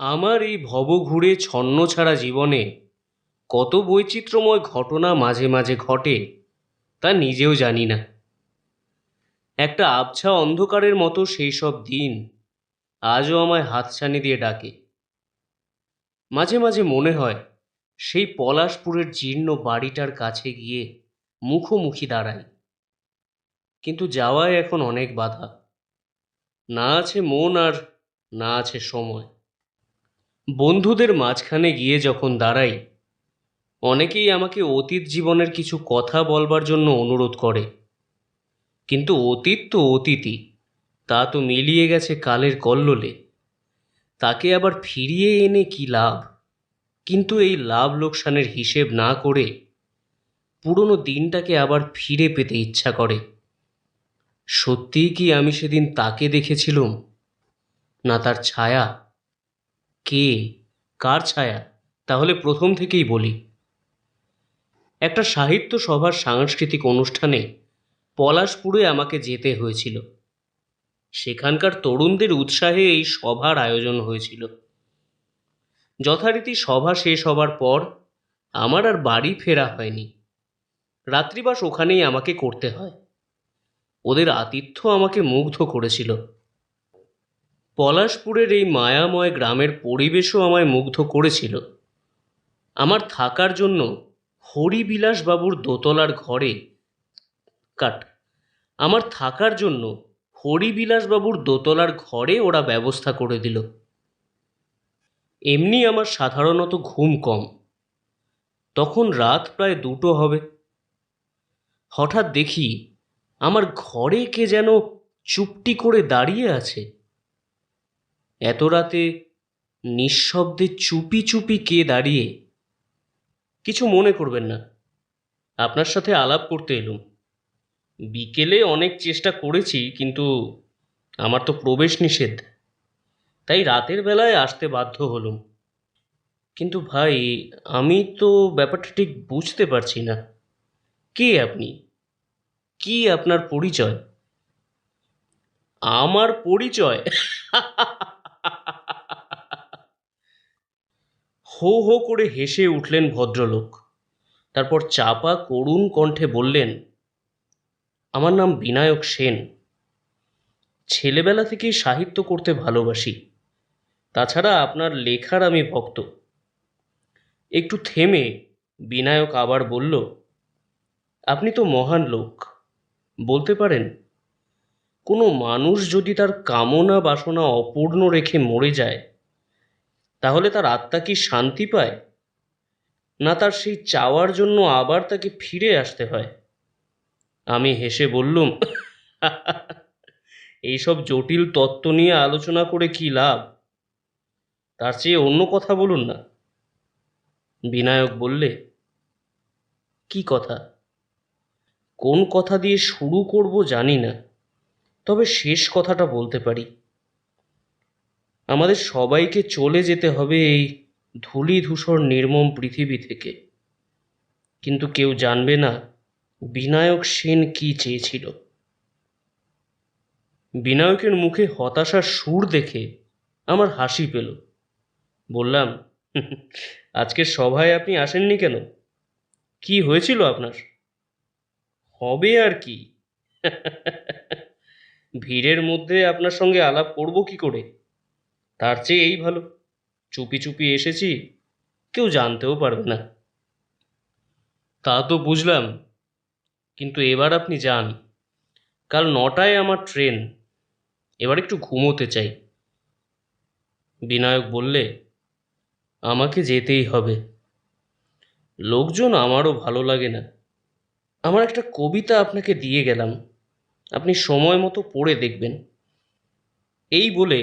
আমার এই ভবঘুরে ছন্নছাড়া জীবনে কত বৈচিত্র্যময় ঘটনা মাঝে মাঝে ঘটে তা নিজেও জানি না। একটা আবছা অন্ধকারের মতো সেই সব দিন আজও আমায় হাতছানি দিয়ে ডাকে। মাঝে মাঝে মনে হয় সেই পলাশপুরের জীর্ণ বাড়িটার কাছে গিয়ে মুখোমুখি দাঁড়াই, কিন্তু যাওয়ায় এখন অনেক বাধা। না আছে মন, আর না আছে সময়। বন্ধুদের মাঝখানে গিয়ে যখন দাঁড়াই, অনেকেই আমাকে অতীত জীবনের কিছু কথা বলবার জন্য অনুরোধ করে, কিন্তু অতীত তো অতীতই, তা তো মিলিয়ে গেছে কালের কল্লোলে। তাকে আবার ফিরিয়ে এনে কি লাভ? কিন্তু এই লাভ লোকসানের হিসেব না করে পুরনো দিনটাকে আবার ফিরে পেতে ইচ্ছা করে। সত্যিই কি আমি সেদিন তাকে দেখেছিলুম, না তার ছায়া? কে, কার ছায়া? তাহলে প্রথম থেকেই বলি। একটা সাহিত্য সভার সাংস্কৃতিক অনুষ্ঠানে পলাশপুরে আমাকে যেতে হয়েছিল। সেখানকার তরুণদের উৎসাহে এই সভার আয়োজন হয়েছিল। যথারীতি সভা শেষ হবার পর আমার আর বাড়ি ফেরা হয়নি। রাত্রিবাস ওখানেই আমাকে করতে হয়। ওদের আতিথ্য আমাকে মুগ্ধ করেছিল। পলাশপুরের এই মায়াময় গ্রামের পরিবেশও আমায় মুগ্ধ করেছিল। আমার থাকার জন্য হরিবিলাস বাবুর দোতলার ঘরে কাট আমার থাকার জন্য হরিবিলাসবাবুর দোতলার ঘরে ওরা ব্যবস্থা করে দিল। এমনি আমার সাধারণত ঘুম কম। তখন রাত প্রায় 2টো হবে। হঠাৎ দেখি আমার ঘরে কে যেন চুপটি করে দাঁড়িয়ে আছে। এত রাতে নিঃশব্দে চুপি চুপি কে দাঁড়িয়ে? কিছু মনে করবেন না, আপনার সাথে আলাপ করতে এলুম। বিকেলে অনেক চেষ্টা করেছি, কিন্তু আমার তো প্রবেশ নিষেধ, তাই রাতের বেলায় আসতে বাধ্য হলুম। কিন্তু ভাই, আমি তো ব্যাপারটা ঠিক বুঝতে পারছি না। কে আপনি? কি আপনার পরিচয়? আমার পরিচয়? হো হো করে হেসে উঠলেন ভদ্রলোক। তারপর চাপা করুণ কণ্ঠে বললেন, আমার নাম বিনায়ক সেন। ছেলেবেলা থেকেই সাহিত্য করতে ভালোবাসি। তাছাড়া আপনার লেখার আমি ভক্ত। একটু থেমে বিনায়ক আবার বলল, আপনি তো মহান লোক। বলতে পারেন, কোনো মানুষ যদি তার কামনা বাসনা অপূর্ণ রেখে মরে যায়, তাহলে তার আত্মা কি শান্তি পায়, না তার সেই চাওয়ার জন্য আবার তাকে ফিরে আসতে হয়? আমি হেসে বললুম, এইসব জটিল তত্ত্ব নিয়ে আলোচনা করে কি লাভ? তার চেয়ে অন্য কথা বলুন না। বিনায়ক বললে, কি কথা? কোন কথা দিয়ে শুরু করব জানি না, তবে শেষ কথাটা বলতে পারি। আমাদের সবাইকে চলে যেতে হবে এই ধূলিধূসর নির্মম পৃথিবী থেকে, কিন্তু কেউ জানবে না বিনায়ক সেন কি চেয়েছিল। বিনায়কের মুখে হতাশার সুর দেখে আমার হাসি পেল। বললাম, আজকের সভায় আপনি আসেননি কেন? কি হয়েছিল আপনার? হবে আর কি? ভিড়ের মধ্যে আপনার সঙ্গে আলাপ করব কি করে? তার চেয়ে এই ভালো, চুপি চুপি এসেছি, কেউ জানতেও পারবে না। তা তো বুঝলাম, কিন্তু এবার আপনি যান। কাল 9টায় আমার ট্রেন। এবার একটু ঘুমোতে চাই। বিনায়ক বললে, আমাকে যেতেই হবে। লোকজন আমারও ভালো লাগে না। আমার একটা কবিতা আপনাকে দিয়ে গেলাম, আপনি সময় মতো পড়ে দেখবেন। এই বলে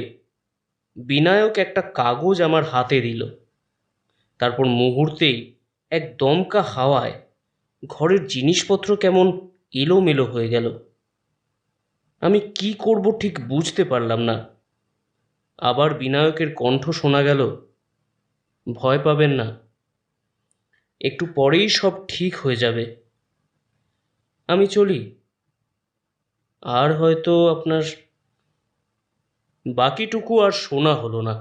বিনায়ক একটা কাগজ আমার হাতে দিল। তারপর মুহূর্তেই এক দমকা হাওয়ায় ঘরের জিনিসপত্র কেমন এলোমেলো হয়ে গেল। আমি কি করব ঠিক বুঝতে পারলাম না। আবার বিনায়কের কণ্ঠ শোনা গেল, ভয় পাবেন না, একটু পরেই সব ঠিক হয়ে যাবে। আমি চলি। আর হয়তো আপনার বাকিটুকু আর শোনা হলো না।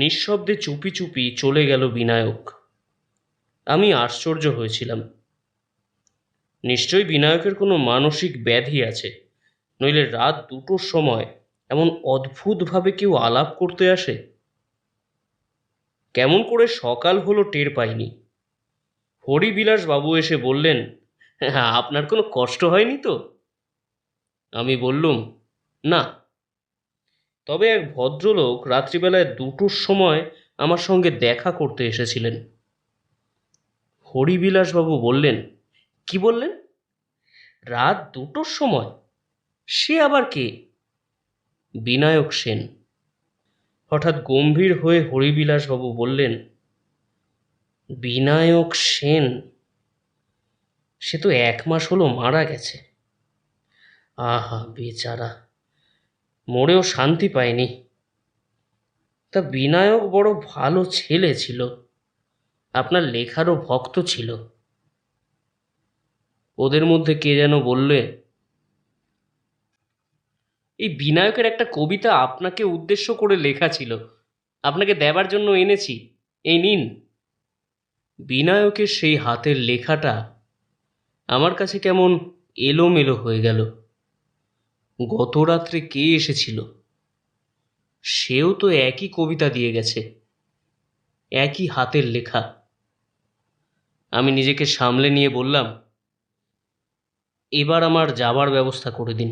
নিঃশব্দে চুপি চুপি চলে গেল বিনায়ক। আমি আশ্চর্য হয়েছিলাম। নিশ্চয়ই বিনায়কের কোনো মানসিক ব্যাধি আছে, নইলে রাত 2টোর সময় এমন অদ্ভুতভাবে কেউ আলাপ করতে আসে। কেমন করে সকাল হলো টের পাইনি। হরিবিলাস বাবু এসে বললেন, আপনার কোনো কষ্ট হয়নি তো? আমি বললুম, না। তবে এক ভদ্রলোক রাত্রিবেলায় 2টোর সময় আমার সঙ্গে দেখা করতে এসেছিলেন। হরিবিলাসবাবু বললেন, কি বললেন? রাত 2টোর সময়? সে আবার কে? বিনায়ক সেন। হঠাৎ গম্ভীর হয়ে হরিবিলাসবাবু বললেন, বিনায়ক সেন? সে তো 1 মাস হলো মারা গেছে। আহা বেচারা, মরেও শান্তি পায়নি। তা বিনায়ক বড় ভালো ছেলে ছিল, আপনার লেখারও ভক্ত ছিল। ওদের মধ্যে কে যেন বললে, এই বিনায়কের একটা কবিতা আপনাকে উদ্দেশ্য করে লেখা ছিল, আপনাকে দেবার জন্য এনেছি, এই নিন। বিনায়কের সেই হাতের লেখাটা আমার কাছে কেমন এলোমেলো হয়ে গেল। গত রাত্রে কে এসেছিল? সেও তো একই কবিতা দিয়ে গেছে, একই হাতের লেখা। আমি নিজেকে সামলে নিয়ে বললাম, এবার আমার যাবার ব্যবস্থা করে দিন।